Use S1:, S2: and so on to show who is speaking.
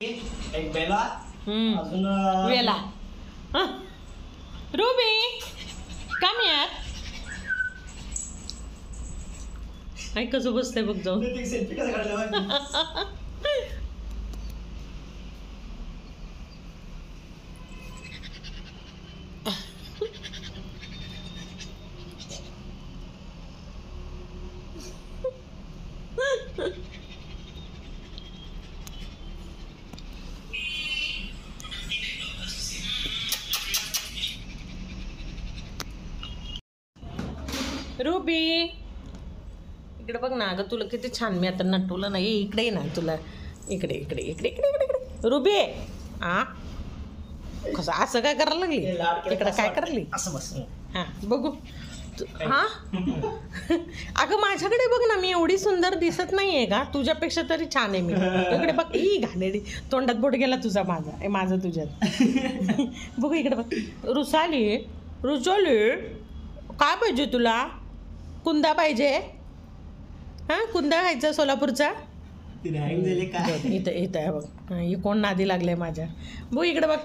S1: एक बेला अजून
S2: वेला रुबी कम यार ऐक कसं बसतंय बघ जाऊन
S1: सेल्फी कसं काढलं
S2: रुबी इकडे बघ ना अगं तुला किती छान मी आता नटवलं नाही इकडे ये ना तुला इकडे इकडे इकडे इकडे इकडे इकडे रुबी आ कसं असं काय करायला लागली इकडं काय करायली
S1: असं बस
S2: हां बघू हां अगं माझ्याकडे बघ ना मी एवढी सुंदर दिसत नाही आहे का तुझ्यापेक्षा तरी छान आहे मी इकडे बघ ही घाणेडी तोंडात बोट गेला तुझा माझा माझं तुझ्यात बघू इकडे बघ रुसाली रुचोली काय पाहिजे तुला कुंदा पाहिजे हां कुंदा खायचा सोलापूरचा
S1: तिने हँग झाले काय
S2: इथं इथं आहे बघ ही कोण नादी लागले माझ्या बघ इकडे बघ